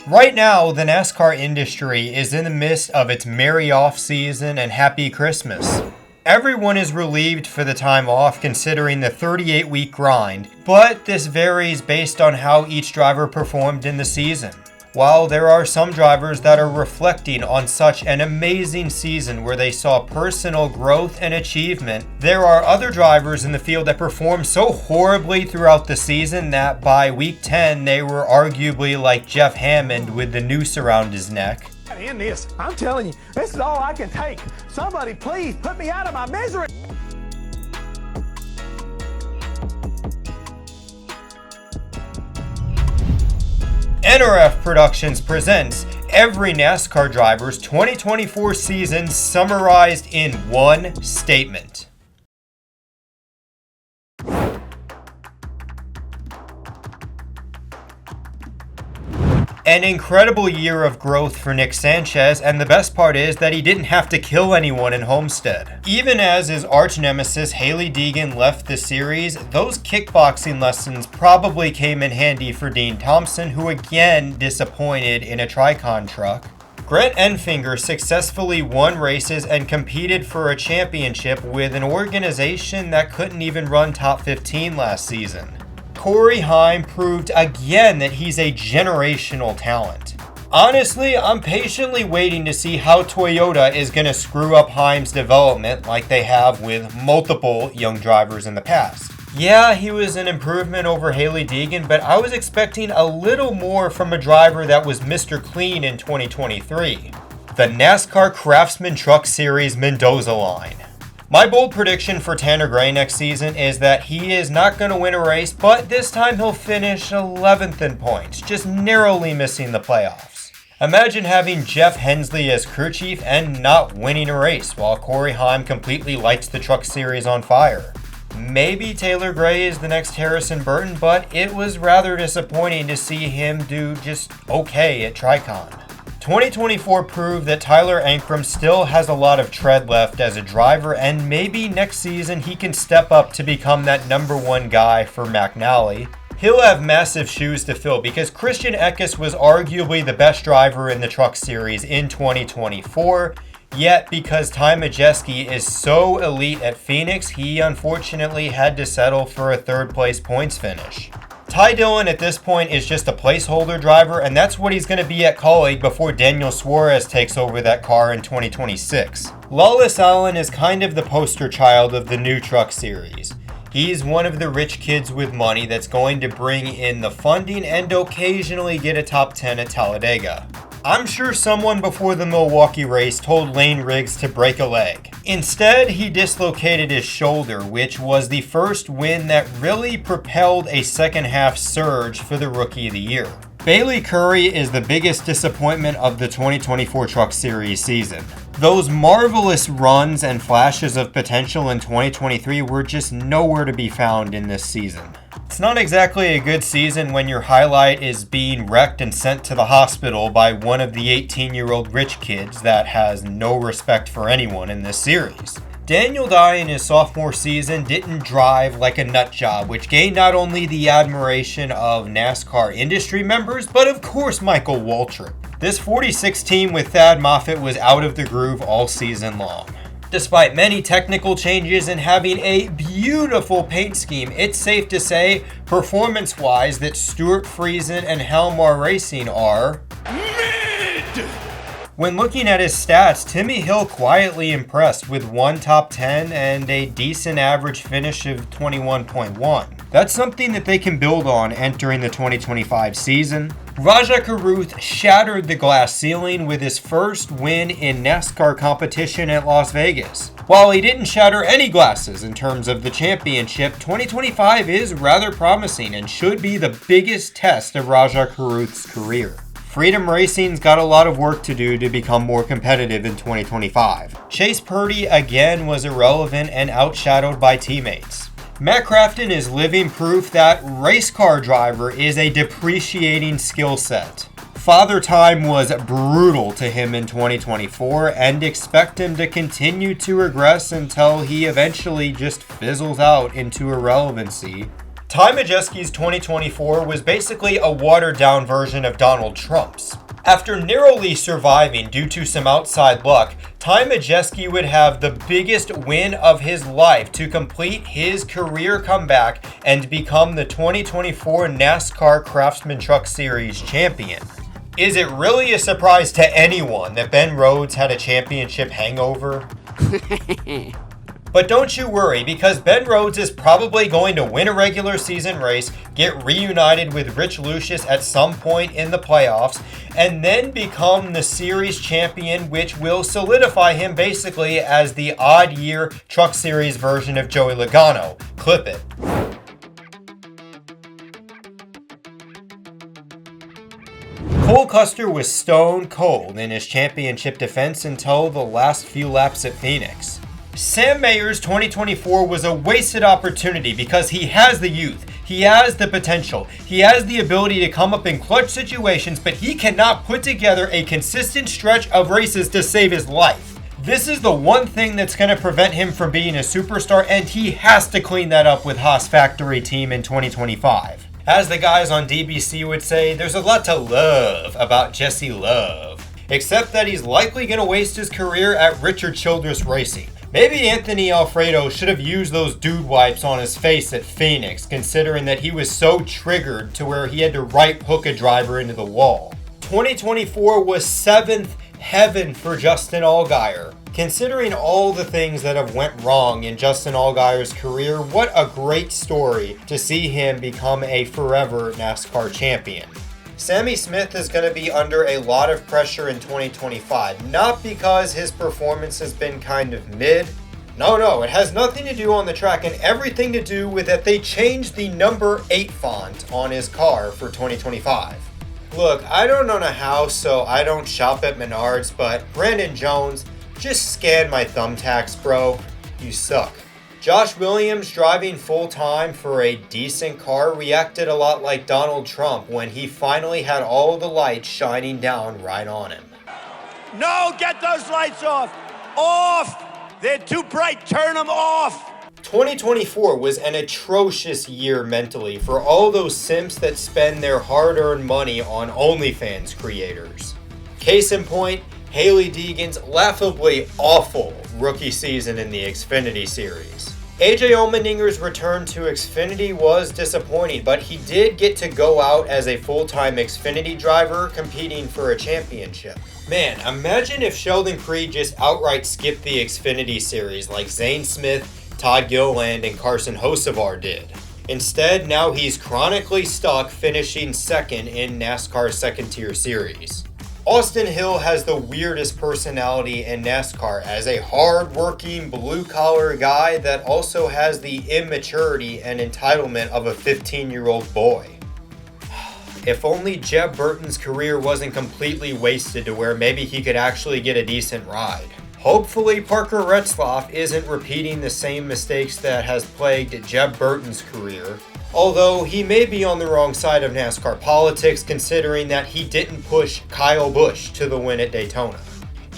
Right now, the NASCAR industry is in the midst of its merry off-season and happy Christmas. Everyone is relieved for the time off considering the 38-week grind, but this varies based on how each driver performed in the season. While there are some drivers that are reflecting on such an amazing season where they saw personal growth and achievement, there are other drivers in the field that performed so horribly throughout the season that by week 10 they were arguably like Jeff Hammond with the noose around his neck. In this, I'm telling you, this is all I can take. Somebody please put me out of my misery. NRF Productions presents every NASCAR driver's 2024 season summarized in one statement. An incredible year of growth for Nick Sanchez, and the best part is that he didn't have to kill anyone in Homestead. Even as his arch nemesis Hailie Deegan left the series, those kickboxing lessons probably came in handy for Dean Thompson, who again disappointed in a Tricon truck. Grant Enfinger successfully won races and competed for a championship with an organization that couldn't even run top 15 last season. Corey Heim proved again that he's a generational talent. Honestly, I'm patiently waiting to see how Toyota is going to screw up Heim's development like they have with multiple young drivers in the past. Yeah, he was an improvement over Hailie Deegan, but I was expecting a little more from a driver that was Mr. Clean in 2023. The NASCAR Craftsman Truck Series Mendoza line. My bold prediction for Tanner Gray next season is that he is not going to win a race, but this time he'll finish 11th in points, just narrowly missing the playoffs. Imagine having Jeff Hensley as crew chief and not winning a race, while Corey Heim completely lights the truck series on fire. Maybe Taylor Gray is the next Harrison Burton, but it was rather disappointing to see him do just okay at Tricon. 2024 proved that Tyler Ankrum still has a lot of tread left as a driver, and maybe next season he can step up to become that number one guy for McNally. He'll have massive shoes to fill because Christian Eckes was arguably the best driver in the truck series in 2024, yet because Ty Majeski is so elite at Phoenix, he unfortunately had to settle for a third place points finish. Ty Dillon at this point is just a placeholder driver, and that's what he's going to be at Kaulig before Daniel Suarez takes over that car in 2026. Lawless Allen is kind of the poster child of the new truck series. He's one of the rich kids with money that's going to bring in the funding and occasionally get a top 10 at Talladega. I'm sure someone before the Milwaukee race told Lane Riggs to break a leg. Instead, he dislocated his shoulder, which was the first win that really propelled a second half surge for the Rookie of the Year. Bailey Curry is the biggest disappointment of the 2024 Truck Series season. Those marvelous runs and flashes of potential in 2023 were just nowhere to be found in this season. It's not exactly a good season when your highlight is being wrecked and sent to the hospital by one of the 18-year-old rich kids that has no respect for anyone in this series. Daniel Dye in his sophomore season didn't drive like a nut job, which gained not only the admiration of NASCAR industry members, but of course Michael Waltrip. This 46 team with Thad Moffitt was out of the groove all season long. Despite many technical changes and having a beautiful paint scheme, it's safe to say, performance-wise, that Stuart Friesen and Helmar Racing are mid! When looking at his stats, Timmy Hill quietly impressed with one top 10 and a decent average finish of 21.1. That's something that they can build on entering the 2025 season. Rajah Caruth shattered the glass ceiling with his first win in NASCAR competition at Las Vegas. While he didn't shatter any glasses in terms of the championship, 2025 is rather promising and should be the biggest test of Rajah Caruth's career. Freedom Racing's got a lot of work to do to become more competitive in 2025. Chase Purdy again was irrelevant and outshadowed by teammates. Matt Crafton is living proof that race car driver is a depreciating skill set. Father Time was brutal to him in 2024 and expect him to continue to regress until he eventually just fizzles out into irrelevancy. Ty Majeski's 2024 was basically a watered-down version of Donald Trump's. After narrowly surviving due to some outside luck, Ty Majeski would have the biggest win of his life to complete his career comeback and become the 2024 NASCAR Craftsman Truck Series champion. Is it really a surprise to anyone that Ben Rhodes had a championship hangover? But don't you worry, because Ben Rhodes is probably going to win a regular season race, get reunited with Rich Lucius at some point in the playoffs, and then become the series champion, which will solidify him basically as the odd year Truck Series version of Joey Logano. Clip it. Cole Custer was stone cold in his championship defense until the last few laps at Phoenix. Sam Mayer's 2024 was a wasted opportunity because he has the youth, he has the potential, he has the ability to come up in clutch situations, but he cannot put together a consistent stretch of races to save his life. This is the one thing that's going to prevent him from being a superstar, and he has to clean that up with Haas Factory Team in 2025. As the guys on DBC would say, there's a lot to love about Jesse Love, except that he's likely going to waste his career at Richard Childress Racing. Maybe Anthony Alfredo should have used those dude wipes on his face at Phoenix, considering that he was so triggered to where he had to right hook a driver into the wall. 2024 was 7th heaven for Justin Allgaier. Considering all the things that have went wrong in Justin Allgaier's career, what a great story to see him become a forever NASCAR champion. Sammy Smith is going to be under a lot of pressure in 2025, not because his performance has been kind of mid. No, it has nothing to do on the track and everything to do with that they changed the number 8 font on his car for 2025. Look, I don't own a house, so I don't shop at Menards, but Brandon Jones, just scan my thumbtacks, bro. You suck. Josh Williams, driving full-time for a decent car, reacted a lot like Donald Trump when he finally had all the lights shining down right on him. No, get those lights off! Off! They're too bright, turn them off! 2024 was an atrocious year mentally for all those simps that spend their hard-earned money on OnlyFans creators. Case in point, Hailie Deegan's laughably awful rookie season in the Xfinity Series. AJ Allmendinger's return to Xfinity was disappointing, but he did get to go out as a full-time Xfinity driver competing for a championship. Man, imagine if Sheldon Creed just outright skipped the Xfinity Series like Zane Smith, Todd Gilliland, and Carson Hocevar did. Instead, now he's chronically stuck finishing second in NASCAR's second-tier series. Austin Hill has the weirdest personality in NASCAR as a hard-working, blue-collar guy that also has the immaturity and entitlement of a 15-year-old boy. If only Jeb Burton's career wasn't completely wasted to where maybe he could actually get a decent ride. Hopefully Parker Retzlaff isn't repeating the same mistakes that has plagued Jeb Burton's career. Although he may be on the wrong side of NASCAR politics considering that he didn't push Kyle Busch to the win at Daytona.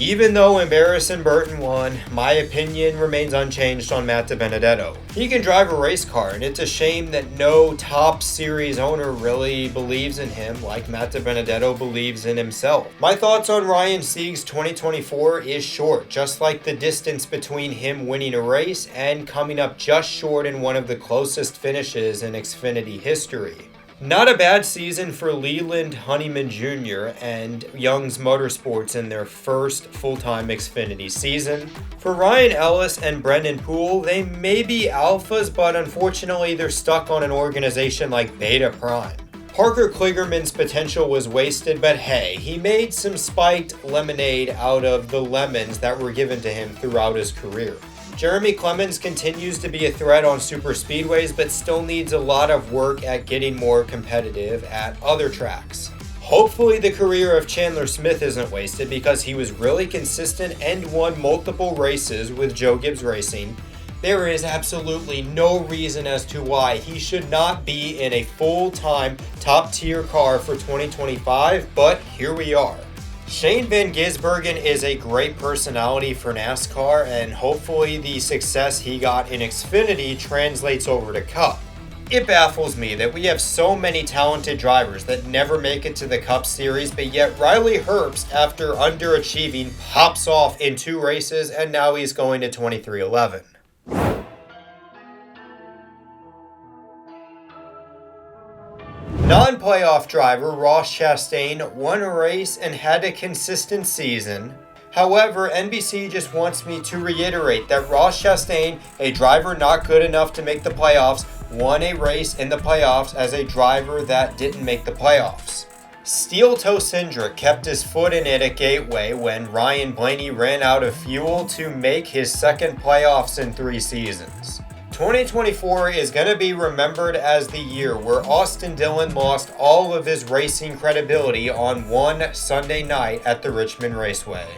Even though Embarrassin' Burton won, my opinion remains unchanged on Matt DiBenedetto. He can drive a race car, and it's a shame that no top series owner really believes in him like Matt DiBenedetto believes in himself. My thoughts on Ryan Sieg's 2024 is short, just like the distance between him winning a race and coming up just short in one of the closest finishes in Xfinity history. Not a bad season for Leland Honeyman Jr. and Young's Motorsports in their first full-time Xfinity season. For Ryan Ellis and Brendan Poole, they may be alphas, but unfortunately they're stuck on an organization like Beta Prime. Parker Kligerman's potential was wasted, but hey, he made some spiked lemonade out of the lemons that were given to him throughout his career. Jeremy Clemens continues to be a threat on super speedways, but still needs a lot of work at getting more competitive at other tracks. Hopefully the career of Chandler Smith isn't wasted because he was really consistent and won multiple races with Joe Gibbs Racing. There is absolutely no reason as to why he should not be in a full-time top-tier car for 2025, but here we are. Shane Van Gisbergen is a great personality for NASCAR, and hopefully the success he got in Xfinity translates over to Cup. It baffles me that we have so many talented drivers that never make it to the Cup Series, but yet Riley Herbst, after underachieving, pops off in 2 races, and now he's going to 2311. Non-playoff driver Ross Chastain won a race and had a consistent season. However, NBC just wants me to reiterate that Ross Chastain, a driver not good enough to make the playoffs, won a race in the playoffs as a driver that didn't make the playoffs. Steel-toe Cindric kept his foot in it at Gateway when Ryan Blaney ran out of fuel to make his second playoffs in 3 seasons. 2024 is going to be remembered as the year where Austin Dillon lost all of his racing credibility on one Sunday night at the Richmond Raceway.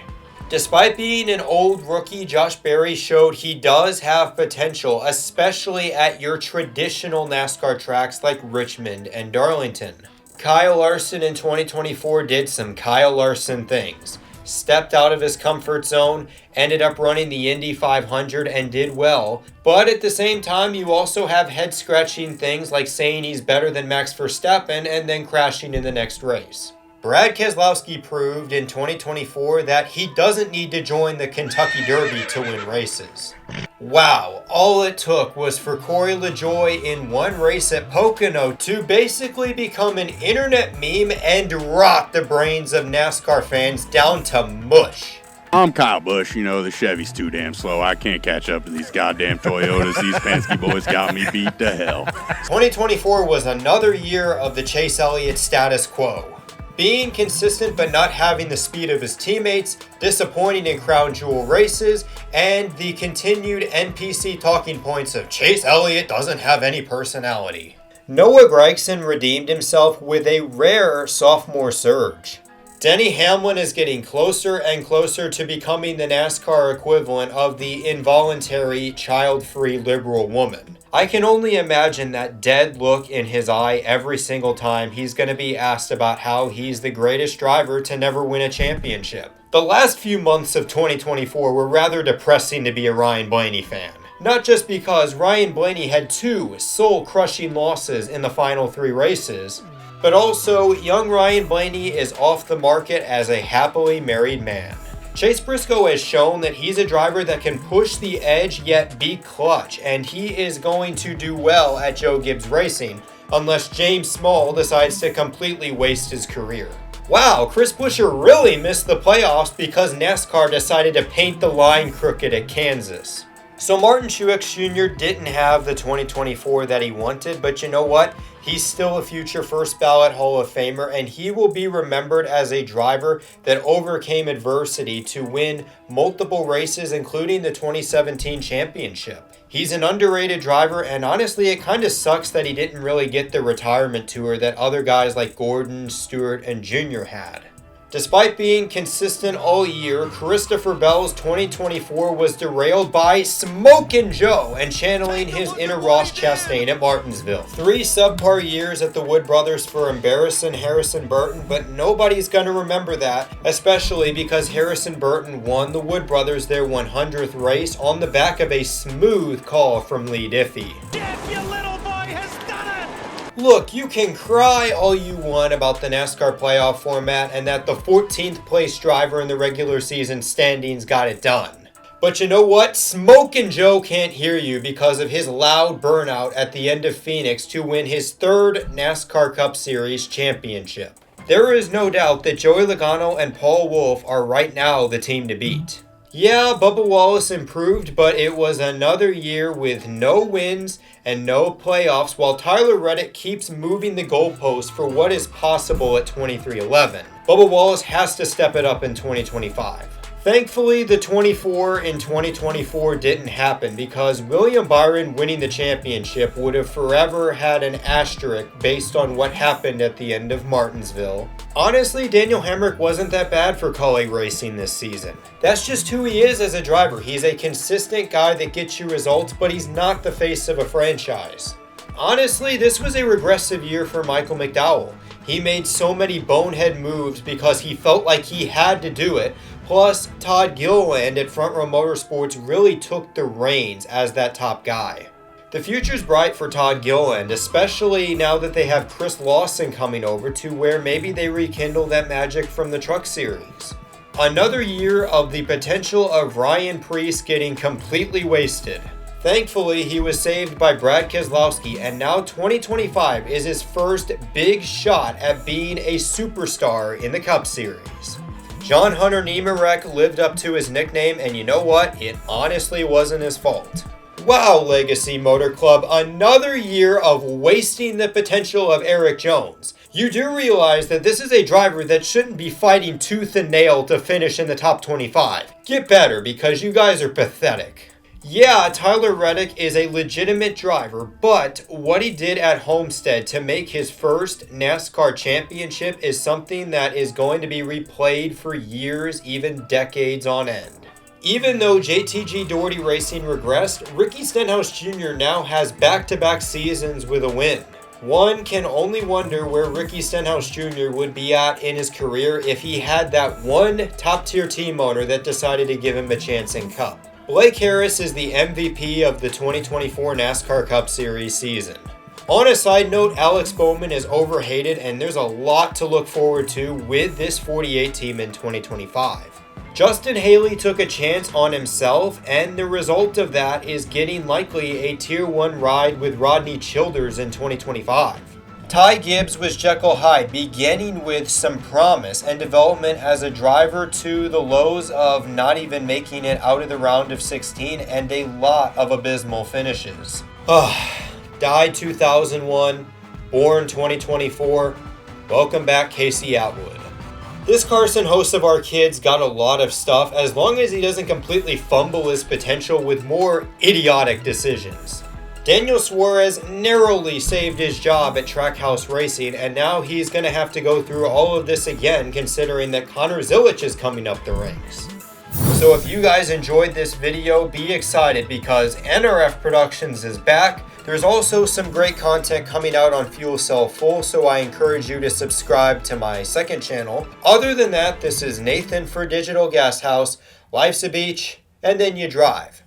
Despite being an old rookie, Josh Berry showed he does have potential, especially at your traditional NASCAR tracks like Richmond and Darlington. Kyle Larson in 2024 did some Kyle Larson things. Stepped out of his comfort zone, ended up running the Indy 500 and did well. But at the same time, you also have head-scratching things like saying he's better than Max Verstappen and then crashing in the next race. Brad Keselowski proved in 2024 that he doesn't need to join the Kentucky Derby to win races. Wow, all it took was for Corey LaJoie in one race at Pocono to basically become an internet meme and rot the brains of NASCAR fans down to mush. I'm Kyle Busch. You know, the Chevy's too damn slow. I can't catch up to these goddamn Toyotas. These Penske boys got me beat to hell. 2024 was another year of the Chase Elliott status quo. Being consistent but not having the speed of his teammates, disappointing in crown jewel races, and the continued NPC talking points of Chase Elliott doesn't have any personality. Noah Gragson redeemed himself with a rare sophomore surge. Denny Hamlin is getting closer and closer to becoming the NASCAR equivalent of the involuntary, child-free liberal woman. I can only imagine that dead look in his eye every single time he's going to be asked about how he's the greatest driver to never win a championship. The last few months of 2024 were rather depressing to be a Ryan Blaney fan. Not just because Ryan Blaney had 2 soul-crushing losses in the final 3 races, but also young Ryan Blaney is off the market as a happily married man. Chase Briscoe has shown that he's a driver that can push the edge yet be clutch, and he is going to do well at Joe Gibbs Racing, unless James Small decides to completely waste his career. Wow, Chris Buescher really missed the playoffs because NASCAR decided to paint the line crooked at Kansas. So Martin Truex Jr. didn't have the 2024 that he wanted, but you know what? He's still a future first ballot Hall of Famer, and he will be remembered as a driver that overcame adversity to win multiple races, including the 2017 championship. He's an underrated driver, and honestly, it kind of sucks that he didn't really get the retirement tour that other guys like Gordon, Stewart, and Jr. had. Despite being consistent all year, Christopher Bell's 2024 was derailed by Smokin' Joe and channeling his inner Ross Chastain at Martinsville. 3 subpar years at the Wood Brothers for embarrassing Harrison Burton, but nobody's going to remember that, especially because Harrison Burton won the Wood Brothers their 100th race on the back of a smooth call from Lee Diffie. Look, you can cry all you want about the NASCAR playoff format and that the 14th place driver in the regular season standings got it done. But you know what? Smokin' Joe can't hear you because of his loud burnout at the end of Phoenix to win his 3rd NASCAR Cup Series championship. There is no doubt that Joey Logano and Paul Wolfe are right now the team to beat. Yeah, Bubba Wallace improved, but it was another year with no wins and no playoffs while Tyler Reddick keeps moving the goalposts for what is possible at 2311. Bubba Wallace has to step it up in 2025. Thankfully, the 24 in 2024 didn't happen because William Byron winning the championship would have forever had an asterisk based on what happened at the end of Martinsville. Honestly, Daniel Hemrick wasn't that bad for Kaulig Racing this season. That's just who he is as a driver. He's a consistent guy that gets you results, but he's not the face of a franchise. Honestly, this was a regressive year for Michael McDowell. He made so many bonehead moves because he felt like he had to do it. Plus, Todd Gilliland at Front Row Motorsports really took the reins as that top guy. The future's bright for Todd Gilliland, especially now that they have Chris Lawson coming over to where maybe they rekindle that magic from the Truck Series. Another year of the potential of Ryan Preece getting completely wasted. Thankfully, he was saved by Brad Keselowski, and now 2025 is his first big shot at being a superstar in the Cup Series. John Hunter Nemechek lived up to his nickname, and you know what? It honestly wasn't his fault. Wow, Legacy Motor Club, another year of wasting the potential of Eric Jones. You do realize that this is a driver that shouldn't be fighting tooth and nail to finish in the top 25. Get better, because you guys are pathetic. Yeah, Tyler Reddick is a legitimate driver, but what he did at Homestead to make his first NASCAR championship is something that is going to be replayed for years, even decades on end. Even though JTG Doherty Racing regressed, Ricky Stenhouse Jr. now has back-to-back seasons with a win. One can only wonder where Ricky Stenhouse Jr. would be at in his career if he had that one top-tier team owner that decided to give him a chance in Cup. Blake Harris is the MVP of the 2024 NASCAR Cup Series season. On a side note, Alex Bowman is overhated, and there's a lot to look forward to with this 48 team in 2025. Justin Haley took a chance on himself, and the result of that is getting likely a Tier 1 ride with Rodney Childers in 2025. Ty Gibbs was Jekyll Hyde, beginning with some promise and development as a driver to the lows of not even making it out of the round of 16 and a lot of abysmal finishes. Died 2001, born 2024. Welcome back, Casey Atwood. This Carson host of our kids got a lot of stuff as long as he doesn't completely fumble his potential with more idiotic decisions. Daniel Suarez narrowly saved his job at Trackhouse Racing, and now he's going to have to go through all of this again considering that Connor Zilic is coming up the ranks. So if you guys enjoyed this video, be excited because NRF Productions is back. There's also some great content coming out on Fuel Cell Full, so I encourage you to subscribe to my second channel. Other than that, this is Nathan for Digital Gas House. Life's a beach, and then you drive.